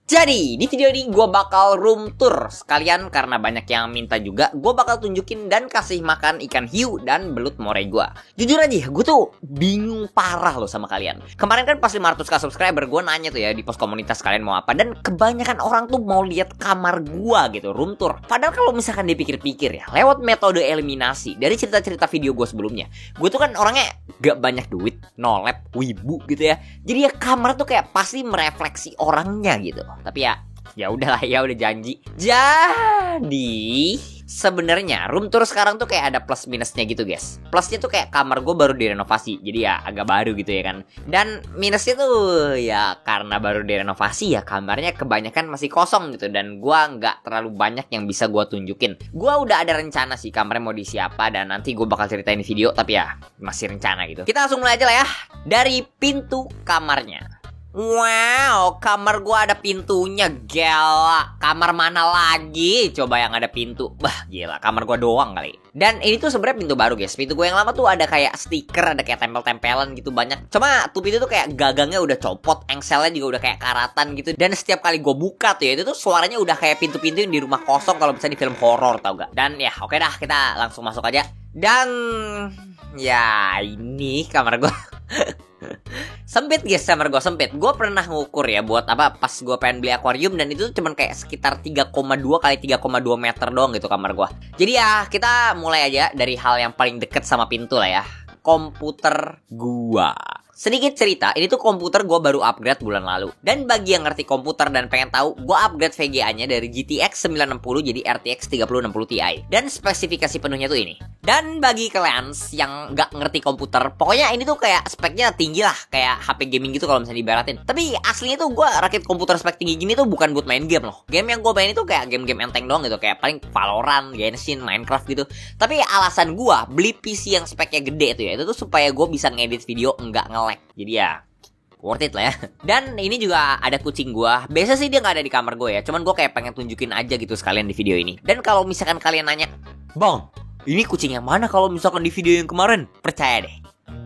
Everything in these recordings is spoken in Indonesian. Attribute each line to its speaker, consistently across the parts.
Speaker 1: Jadi, di video ini gue bakal room tour. Sekalian karena banyak yang minta juga, gue bakal tunjukin dan kasih makan ikan hiu dan belut moray gue. Jujur aja, gue tuh bingung parah loh sama kalian. Kemarin kan pas 500k subscriber, gue nanya tuh ya di post komunitas kalian mau apa. Dan kebanyakan orang tuh mau lihat kamar gue gitu, room tour. Padahal kalau misalkan dipikir-pikir ya, lewat metode eliminasi dari cerita-cerita video gue sebelumnya, gue tuh kan orangnya gak banyak duit, no lab, wibu gitu ya. Jadi ya kamar tuh kayak pasti merefleksi orangnya gitu. Tapi ya udahlah ya, udah janji. Jadi sebenarnya room tour sekarang tuh kayak ada plus minusnya gitu guys. Plusnya tuh kayak kamar gue baru direnovasi, jadi ya agak baru gitu ya kan. Dan minusnya tuh ya karena baru direnovasi ya kamarnya kebanyakan masih kosong gitu. Dan gue nggak terlalu banyak yang bisa gue tunjukin. Gue udah ada rencana sih kamarnya mau diisi apa, dan nanti gue bakal ceritain di video. Tapi ya masih rencana gitu. Kita langsung mulai aja lah ya dari pintu kamarnya. Wow, kamar gua ada pintunya, gila. Kamar mana lagi coba yang ada pintu? Bah, gila, kamar gua doang kali. Dan ini tuh sebenarnya pintu baru guys. Pintu gua yang lama tuh ada kayak stiker, ada kayak tempel-tempelan gitu banyak. Cuma tuh pintu tuh kayak gagangnya udah copot, engselnya juga udah kayak karatan gitu. Dan setiap kali gua buka tuh ya, itu tuh suaranya udah kayak pintu-pintu yang di rumah kosong kalau misalnya di film horor, tau gak? Dan ya oke dah, kita langsung masuk aja. Dan ya ini kamar gua. Sempit guys, kamar gue sempit. Gue pernah ngukur ya buat apa pas gue pengen beli akuarium, dan itu cuman kayak sekitar 3,2 kali 3,2 meter doang gitu kamar gue. Jadi ya kita mulai aja dari hal yang paling deket sama pintu lah ya. Komputer gua. Sedikit cerita, ini tuh komputer gue baru upgrade bulan lalu. Dan bagi yang ngerti komputer dan pengen tahu, gue upgrade VGA-nya dari GTX 960 jadi RTX 3060 Ti. Dan spesifikasi penuhnya tuh ini. Dan bagi kalian yang nggak ngerti komputer, pokoknya ini tuh kayak speknya tinggi lah, kayak HP gaming gitu kalau misalnya dibaratin. Tapi aslinya tuh gue rakit komputer spek tinggi gini tuh bukan buat main game loh. Game yang gue main itu kayak game-game enteng doang gitu, kayak paling Valorant, Genshin, Minecraft gitu. Tapi alasan gue beli PC yang speknya gede tuh ya, itu tuh supaya gue bisa ngedit video nggak nge-lag. Jadi ya worth it lah ya. Dan ini juga ada kucing gua. Biasa sih dia gak ada di kamar gue ya, cuman gue kayak pengen tunjukin aja gitu sekalian di video ini. Dan kalau misalkan kalian nanya, Bang, ini kucing yang mana kalau misalkan di video yang kemarin? Percaya deh,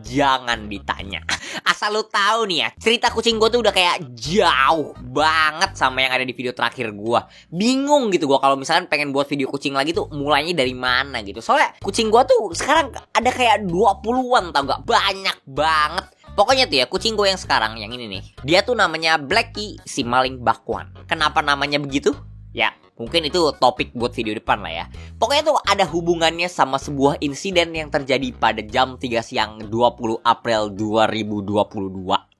Speaker 1: jangan ditanya. Asal lu tahu nih ya, cerita kucing gue tuh udah kayak jauh banget sama yang ada di video terakhir gue. Bingung gitu gue kalau misalkan pengen buat video kucing lagi tuh mulainya dari mana gitu. Soalnya kucing gue tuh sekarang ada kayak 20-an tau gak? Banyak banget. Pokoknya tuh ya, kucing gue yang sekarang, yang ini nih, dia tuh namanya Blacky, si maling bakwan. Kenapa namanya begitu? Ya, mungkin itu topik buat video depan lah ya. Pokoknya tuh ada hubungannya sama sebuah insiden yang terjadi pada jam 3 siang 20 April 2022.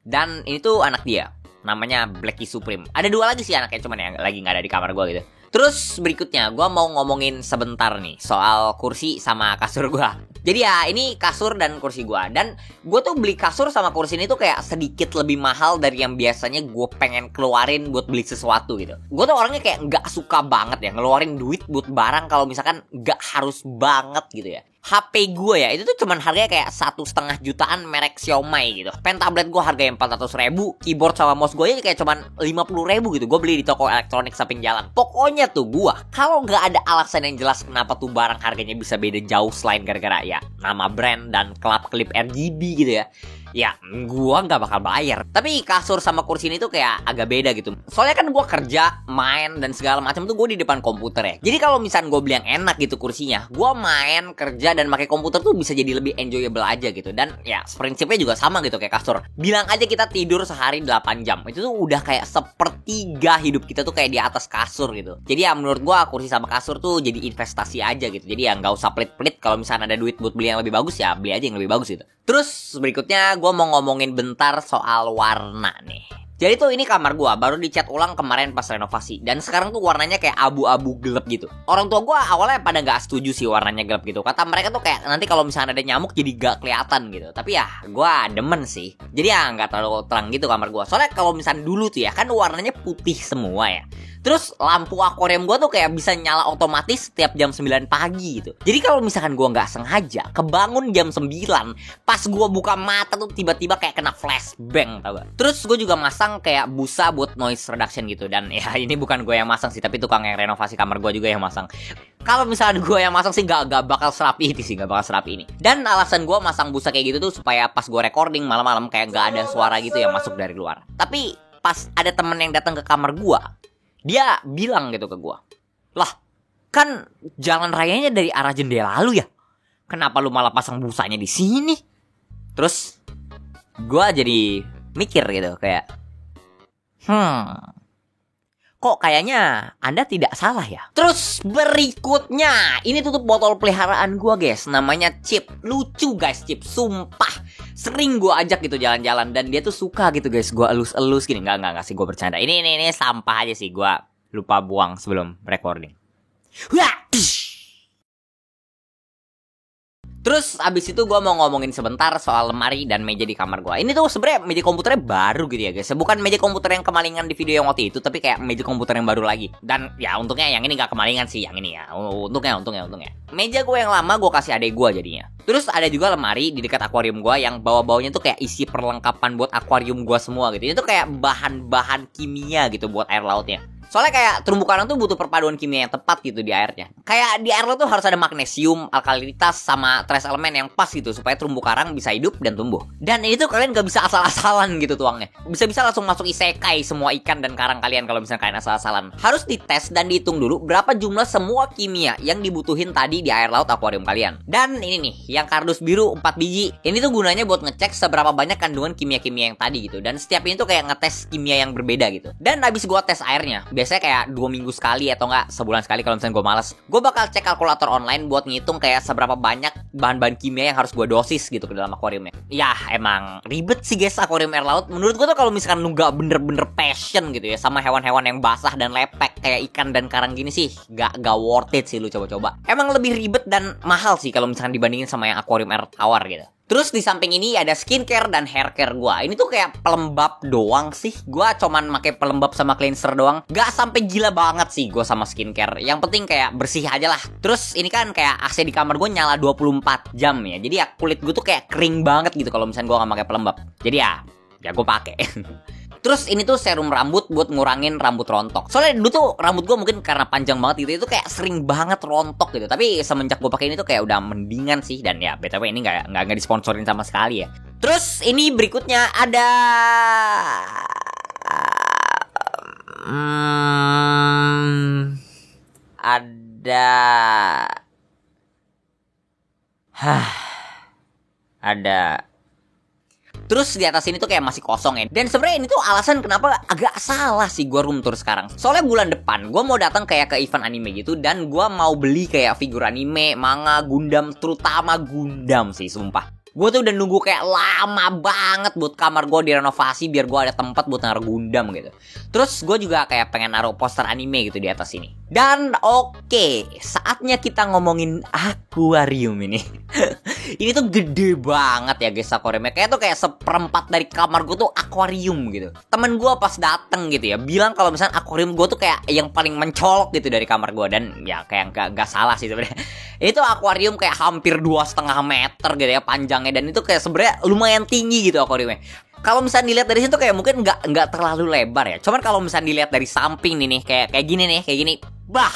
Speaker 1: Dan ini tuh anak dia, namanya Blacky Supreme. Ada 2 lagi sih anaknya, cuman yang lagi gak ada di kamar gue gitu. Terus berikutnya gue mau ngomongin sebentar nih soal kursi sama kasur gue. Jadi ya ini kasur dan kursi gue. Dan gue tuh beli kasur sama kursi ini tuh kayak sedikit lebih mahal dari yang biasanya gue pengen keluarin buat beli sesuatu gitu. Gue tuh orangnya kayak gak suka banget ya ngeluarin duit buat barang kalau misalkan gak harus banget gitu ya. HP gue ya itu tuh cuman harganya kayak 1,5 jutaan merek Xiaomi gitu. Pen tablet gue harganya 400.000, keyboard sama mouse gue kayak cuman 50.000 gitu. Gue beli di toko elektronik samping jalan. Pokoknya tuh gue kalau nggak ada alasan yang jelas kenapa tuh barang harganya bisa beda jauh selain gara-gara ya nama brand dan klip RGB gitu ya, ya gua nggak bakal bayar. Tapi kasur sama kursi ini tuh kayak agak beda gitu. Soalnya kan gua kerja, main dan segala macam tuh gue di depan komputer ya. Jadi kalau misalnya gue beli yang enak gitu kursinya, gua main, kerja dan pakai komputer tuh bisa jadi lebih enjoyable aja gitu. Dan ya prinsipnya juga sama gitu kayak kasur. Bilang aja kita tidur sehari 8 jam, itu tuh udah kayak sepertiga hidup kita tuh kayak di atas kasur gitu. Jadi ya menurut gua kursi sama kasur tuh jadi investasi aja gitu. Jadi ya nggak usah pelit-pelit, kalau misalnya ada duit buat beli yang lebih bagus ya beli aja yang lebih bagus gitu. Terus berikutnya gue mau ngomongin bentar soal warna nih. Jadi tuh ini kamar gue baru dicat ulang kemarin pas renovasi. Dan sekarang tuh warnanya kayak abu-abu gelap gitu. Orang tua gue awalnya pada gak setuju sih warnanya gelap gitu. Kata mereka tuh kayak nanti kalau misalnya ada nyamuk jadi gak kelihatan gitu. Tapi ya gue demen sih. Jadi ya gak terlalu terang gitu kamar gue. Soalnya kalau misalnya dulu tuh ya kan warnanya putih semua ya. Terus lampu akuarium gue tuh kayak bisa nyala otomatis setiap jam 9 pagi gitu. Jadi kalau misalkan gue gak sengaja kebangun jam 9, pas gue buka mata tuh tiba-tiba kayak kena flashbang tau gak. Terus gue juga masang kayak busa buat noise reduction gitu. Dan ya ini bukan gue yang masang sih, tapi tukang yang renovasi kamar gue juga yang masang. Kalau misalnya gue yang masang sih gak bakal serapi ini sih, gak bakal serapi ini. Dan alasan gue masang busa kayak gitu tuh supaya pas gue recording malam-malam kayak gak ada suara gitu yang masuk dari luar. Tapi pas ada temen yang datang ke kamar gua, dia bilang gitu ke gua, "Lah, kan jalan rayanya dari arah jendela lu ya. Kenapa lu malah pasang busanya di sini?" Terus gua jadi mikir gitu kayak, kok kayaknya Anda tidak salah ya. Terus berikutnya, ini tutup botol peliharaan gua guys, namanya Chip. Lucu guys Chip, sumpah. Sering gua ajak gitu jalan-jalan dan dia tuh suka gitu guys, gua elus-elus gini. Enggak sih, gua bercanda. Ini sampah aja sih, gua lupa buang sebelum recording. Wah! Terus abis itu gue mau ngomongin sebentar soal lemari dan meja di kamar gue. Ini tuh sebenarnya meja komputernya baru gitu ya guys. Bukan meja komputer yang kemalingan di video yang waktu itu, tapi kayak meja komputer yang baru lagi. Dan ya untungnya yang ini gak kemalingan sih, yang ini ya. Untungnya. Meja gue yang lama gue kasih adek gue jadinya. Terus ada juga lemari di dekat akuarium gue yang bawah-bawahnya tuh kayak isi perlengkapan buat akuarium gue semua gitu. Itu kayak bahan-bahan kimia gitu buat air lautnya. Soalnya kayak terumbu karang tuh butuh perpaduan kimia yang tepat gitu di airnya. Kayak di air laut tuh harus ada magnesium, alkalinitas, sama trace elemen yang pas gitu supaya terumbu karang bisa hidup dan tumbuh. Dan ini tuh kalian gak bisa asal-asalan gitu tuangnya. Bisa-bisa langsung masuk isekai semua ikan dan karang kalian kalau misalnya kalian asal-asalan. Harus dites dan dihitung dulu berapa jumlah semua kimia yang dibutuhin tadi di air laut akuarium kalian. Dan ini nih, yang kardus biru 4 biji. Ini tuh gunanya buat ngecek seberapa banyak kandungan kimia-kimia yang tadi gitu. Dan setiap ini tuh kayak ngetes kimia yang berbeda gitu. Dan abis gua tes airnya, biasanya kayak 2 minggu sekali atau enggak sebulan sekali kalau misalnya gue malas, gue bakal cek kalkulator online buat ngitung kayak seberapa banyak bahan-bahan kimia yang harus gue dosis gitu ke dalam akuariumnya. Ya emang ribet sih guys akuarium air laut. Menurut gue tuh kalau misalkan lu gak bener-bener passion gitu ya sama hewan-hewan yang basah dan lepek kayak ikan dan karang gini sih, gak worth it sih lu coba-coba. Emang lebih ribet dan mahal sih kalau misalkan dibandingin sama yang akuarium air tawar gitu. Terus di samping ini ada skincare dan haircare gua. Ini tuh kayak pelembab doang sih. Gua cuman pakai pelembab sama cleanser doang. Gak sampai gila banget sih gua sama skincare. Yang penting kayak bersih aja lah. Terus ini kan kayak AC di kamar gua nyala 24 jam ya. Jadi ya kulit gua tuh kayak kering banget gitu kalau misalnya gua gak pakai pelembab. Jadi ya gua pakai. Terus ini tuh serum rambut buat ngurangin rambut rontok. Soalnya dulu tuh rambut gue mungkin karena panjang banget gitu, itu kayak sering banget rontok gitu. Tapi semenjak gue pakai ini tuh kayak udah mendingan sih. Dan ya BTW ini nggak disponsorin sama sekali ya. Terus ini berikutnya ada ada terus di atas ini tuh kayak masih kosong ya. Dan sebenarnya ini tuh alasan kenapa agak salah sih gue room tour sekarang. Soalnya bulan depan gue mau datang kayak ke event anime gitu. Dan gue mau beli kayak figur anime, manga, Gundam. Terutama Gundam sih sumpah. Gue tuh udah nunggu kayak lama banget buat kamar gue direnovasi biar gue ada tempat buat naruh Gundam gitu. Terus gue juga kayak pengen naruh poster anime gitu di atas ini. Dan oke, saatnya kita ngomongin akuarium ini. Ini tuh gede banget ya guys akuariumnya. Kayak tuh kayak seperempat dari kamar gue tuh akuarium gitu. Temen gue pas dateng gitu ya bilang kalau misalnya akuarium gue tuh kayak yang paling mencolok gitu dari kamar gue. Dan ya kayak gak salah sih sebenarnya. Itu akuarium kayak hampir 2,5 meter gitu ya panjangnya. Dan itu kayak sebenarnya lumayan tinggi gitu akuariumnya. Kalau misalnya dilihat dari situ kayak mungkin nggak terlalu lebar ya. Cuman kalau misalnya dilihat dari samping nih kayak gini, bah,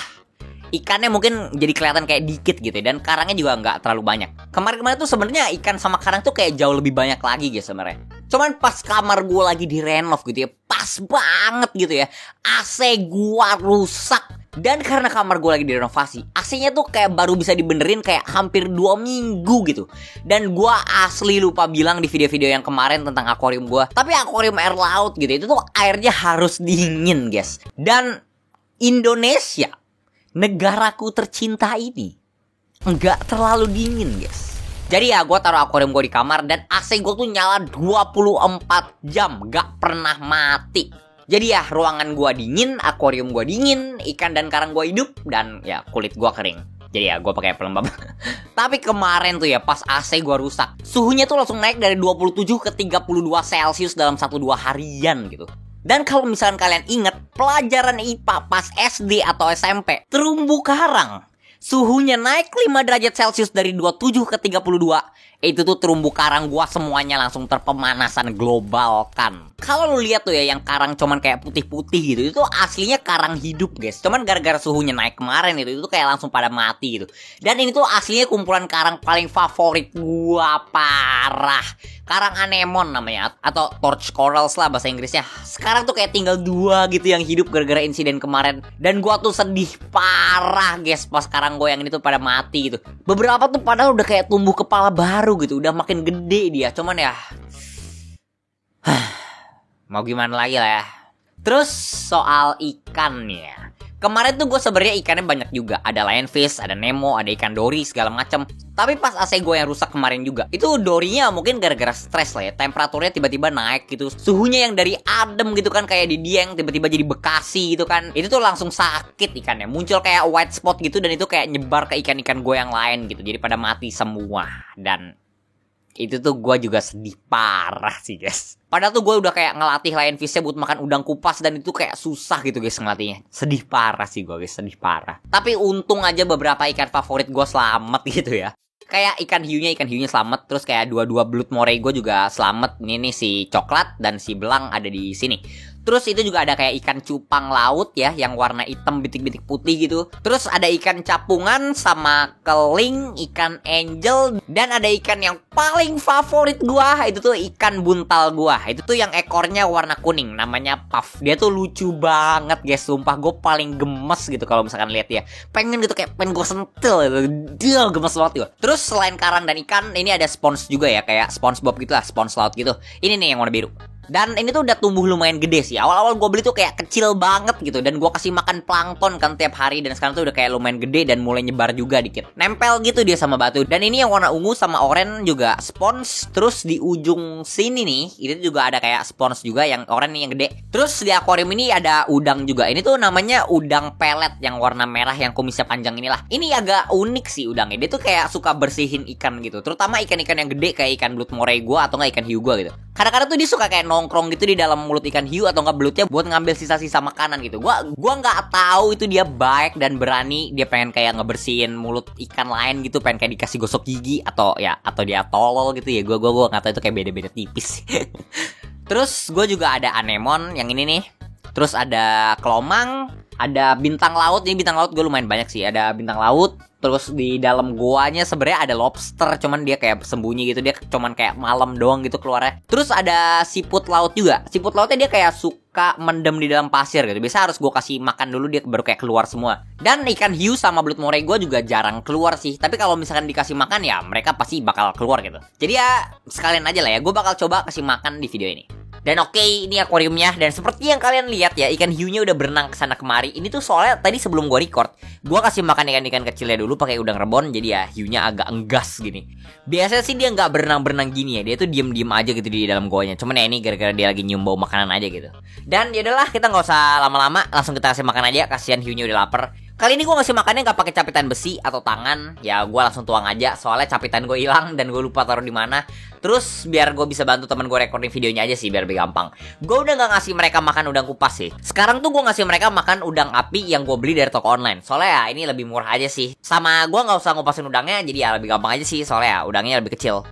Speaker 1: ikannya mungkin jadi kelihatan kayak dikit gitu ya. Dan karangnya juga nggak terlalu banyak. Kemarin tuh sebenarnya ikan sama karang tuh kayak jauh lebih banyak lagi guys sebenarnya. Cuman pas kamar gue lagi direnov gitu ya, pas banget gitu ya, AC gue rusak. Dan karena kamar gue lagi direnovasi, AC-nya tuh kayak baru bisa dibenerin kayak hampir 2 minggu gitu. Dan gue asli lupa bilang di video-video yang kemarin tentang akuarium gue. Tapi akuarium air laut gitu, itu tuh airnya harus dingin guys. Dan Indonesia, negaraku tercinta ini, nggak terlalu dingin guys. Jadi ya gue taruh akuarium gue di kamar dan AC gue tuh nyala 24 jam, gak pernah mati. Jadi ya ruangan gua dingin, akuarium gua dingin, ikan dan karang gua hidup, dan ya kulit gua kering. Jadi ya gua pakai pelembab. Tapi kemarin tuh ya pas AC gua rusak, suhunya tuh langsung naik dari 27 ke 32 Celcius dalam 1-2 harian gitu. Dan kalau misalkan kalian inget pelajaran IPA pas SD atau SMP, terumbu karang suhunya naik 5 derajat Celcius dari 27 ke 32, Itu tuh terumbu karang gua semuanya langsung terpemanasan global kan. Kalau lu lihat tuh ya yang karang cuman kayak putih-putih gitu, itu aslinya karang hidup guys. Cuman gara-gara suhunya naik kemarin itu kayak langsung pada mati gitu. Dan ini tuh aslinya kumpulan karang paling favorit gua, parah. Karang anemon namanya, atau torch corals lah bahasa Inggrisnya. Sekarang tuh kayak tinggal 2 gitu yang hidup gara-gara insiden kemarin. Dan gua tuh sedih parah guys pas karang gue yang ini tuh pada mati gitu. Beberapa tuh padahal udah kayak tumbuh kepala baru gitu, udah makin gede dia. Cuman ya mau gimana lagi lah ya. Terus soal ikannya, kemarin tuh gue sebenarnya ikannya banyak juga. Ada lionfish, ada Nemo, ada ikan dori segala macam. Tapi pas AC gue yang rusak kemarin juga, itu dorinya mungkin gara-gara stres lah ya. Temperaturnya tiba-tiba naik gitu. Suhunya yang dari adem gitu kan, kayak di Dieng tiba-tiba jadi Bekasi gitu kan. Itu tuh langsung sakit ikannya. Muncul kayak white spot gitu, dan itu kayak nyebar ke ikan-ikan gue yang lain gitu. Jadi pada mati semua. Dan itu tuh gue juga sedih parah sih guys. Padahal tuh gue udah kayak ngelatih lionfishnya buat makan udang kupas, dan itu kayak susah gitu guys ngelatihnya. Sedih parah sih gue guys, sedih parah. Tapi untung aja beberapa ikan favorit gue selamat gitu ya. Kayak ikan hiunya selamat. Terus kayak dua belut moray gue juga selamat. Ini nih si coklat dan si belang ada di sini. Terus itu juga ada kayak ikan cupang laut ya, yang warna hitam bitik-bitik putih gitu. Terus ada ikan capungan sama keling, ikan angel, dan ada ikan yang paling favorit gua, itu tuh ikan buntal gua. Itu tuh yang ekornya warna kuning, namanya Puff. Dia tuh lucu banget guys, sumpah gue paling gemes gitu kalau misalkan lihat ya. Pengen gitu, kayak pengen gue sentil gitu. Dia gemes banget gitu. Terus selain karang dan ikan, ini ada spons juga ya, kayak SpongeBob gitu lah, spons laut gitu. Ini nih yang warna biru. Dan ini tuh udah tumbuh lumayan gede sih. Awal-awal gue beli tuh kayak kecil banget gitu, dan gue kasih makan plankton kan tiap hari. Dan sekarang tuh udah kayak lumayan gede dan mulai nyebar juga dikit. Nempel gitu dia sama batu. Dan ini yang warna ungu sama oranye juga spons. Terus di ujung sini nih, itu juga ada kayak spons juga, yang oranye nih yang gede. Terus di akuarium ini ada udang juga. Ini tuh namanya udang pelet yang warna merah yang kumisnya panjang inilah. Ini agak unik sih udangnya. Dia tuh kayak suka bersihin ikan gitu. Terutama ikan-ikan yang gede kayak ikan belut moray gue atau nggak ikan hiu gue gitu. Kadang-kadang tuh dia suka kayak nongkrong gitu di dalam mulut ikan hiu atau nggak belutnya buat ngambil sisa-sisa makanan gitu. Gua nggak tahu itu dia baik dan berani, dia pengen kayak ngebersihin mulut ikan lain gitu, pengen kayak dikasih gosok gigi atau dia tolol gitu ya. Gua nggak tahu, itu kayak beda-beda tipis. Terus gue juga ada anemon yang ini nih. Terus ada kelomang, ada bintang laut. Ini bintang laut gue lumayan banyak sih. Ada bintang laut. Terus di dalam guanya sebenarnya ada lobster, cuman dia kayak sembunyi gitu. Dia cuman kayak malam doang gitu keluarnya. Terus ada siput laut juga. Siput lautnya dia kayak suka mendem di dalam pasir gitu. Biasa harus gue kasih makan dulu, dia baru kayak keluar semua. Dan ikan hiu sama belut moray gue juga jarang keluar sih. Tapi kalau misalkan dikasih makan ya mereka pasti bakal keluar gitu. Jadi ya sekalian aja lah ya, gue bakal coba kasih makan di video ini. Dan oke, ini akuariumnya. Dan seperti yang kalian lihat ya, ikan hiunya udah berenang kesana kemari. Ini tuh soalnya tadi sebelum gue record, gue kasih makan ikan-ikan kecilnya dulu pakai udang rebon. Jadi ya hiunya agak enggas gini. Biasanya sih dia nggak berenang-berenang gini ya. Dia tuh diem-diem aja gitu di dalam goanya. Cuman ya ini gara-gara dia lagi nyium bau makanan aja gitu. Dan yaudahlah, kita nggak usah lama-lama, langsung kita kasih makan aja. Kasihan hiunya udah lapar. Kali ini gue ngasih makannya nggak pakai capitan besi atau tangan. Ya gue langsung tuang aja, soalnya capitan gue hilang dan gue lupa taruh di mana. Terus biar gue bisa bantu teman gue recording videonya aja sih, biar lebih gampang. Gue udah nggak ngasih mereka makan udang kupas sih. Sekarang tuh gue ngasih mereka makan udang api yang gue beli dari toko online. Soalnya ya ini lebih murah aja sih. Sama gue nggak usah ngupasin udangnya, jadi ya lebih gampang aja sih. Soalnya ya udangnya lebih kecil.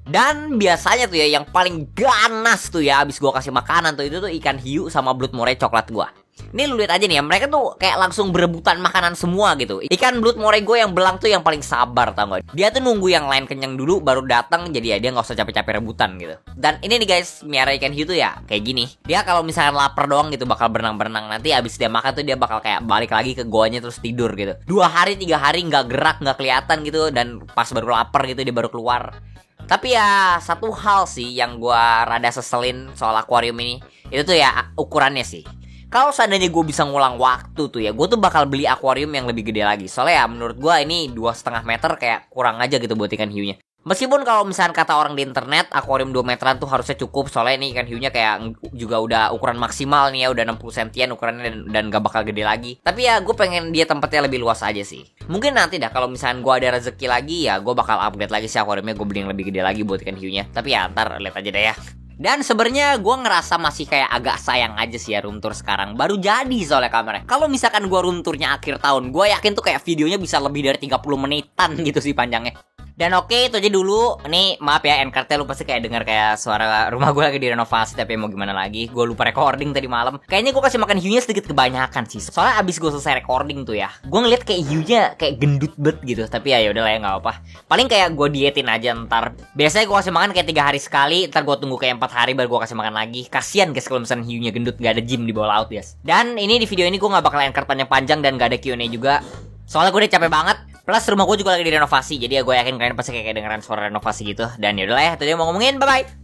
Speaker 1: Dan biasanya tuh ya yang paling ganas tuh ya abis gue kasih makanan tuh, itu tuh ikan hiu sama belut moray coklat gue. Ini lu lihat aja nih ya, mereka tuh kayak langsung berebutan makanan semua gitu. Ikan belut moray gue yang belang tuh yang paling sabar, tau gak? Dia tuh nunggu yang lain kenyang dulu baru datang, jadi ya dia nggak usah capek-capek rebutan gitu. Dan ini nih guys, miara ikan hiu tuh ya kayak gini. Dia kalau misalkan lapar doang gitu bakal berenang-berenang. Nanti abis dia makan tuh dia bakal kayak balik lagi ke goanya terus tidur gitu. 2 hari 3 hari nggak gerak, nggak kelihatan gitu. Dan pas baru lapar gitu dia baru keluar. Tapi ya satu hal sih yang gue rada seselin soal akuarium ini, itu tuh ya ukurannya sih. Kalau seandainya gue bisa ngulang waktu tuh ya, gue tuh bakal beli akuarium yang lebih gede lagi. Soalnya ya menurut gue ini 2,5 meter kayak kurang aja gitu buat ikan hiunya. Meskipun kalau misalkan kata orang di internet akuarium 2 meteran tuh harusnya cukup. Soalnya ini ikan hiunya kayak juga udah ukuran maksimal nih ya, udah 60 sentian ukurannya dan gak bakal gede lagi. Tapi ya gue pengen dia tempatnya lebih luas aja sih. Mungkin nanti dah kalau misalkan gue ada rezeki lagi ya gue bakal upgrade lagi sih akuariumnya, gue beli yang lebih gede lagi buat ikan hiunya. Tapi ya ntar lihat aja deh ya. Dan sebenarnya gue ngerasa masih kayak agak sayang aja sih ya room tour sekarang. Baru jadi soalnya kameranya. Kalau misalkan gue room tournya akhir tahun, gue yakin tuh kayak videonya bisa lebih dari 30 menitan gitu sih panjangnya. Dan oke, itu aja dulu. Nih maaf ya, N-cardnya lu pasti kayak denger kayak suara rumah gue lagi direnovasi. Tapi mau gimana lagi, gue lupa recording tadi malam. Kayaknya gue kasih makan hiunya sedikit kebanyakan sih. Soalnya abis gue selesai recording tuh ya, gue ngeliat kayak hiunya kayak gendut bet gitu. Tapi ya udah lah ya, nggak apa. Paling kayak gue dietin aja ntar. Biasanya gue kasih makan kayak 3 hari sekali. Ntar gue tunggu kayak 4 hari baru gue kasih makan lagi. Kasian guys kalau misalnya hiunya gendut, gak ada gym di bawah laut guys. Dan ini di video ini gue gak bakal N-card panjang-panjang dan gak ada Q&A juga. Soalnya gue udah capek banget. Plus rumah gue juga lagi direnovasi. Jadi ya gue yakin kalian pasti kayak dengeran suara renovasi gitu. Dan yaudahlah ya, tadi mau ngomongin, bye-bye.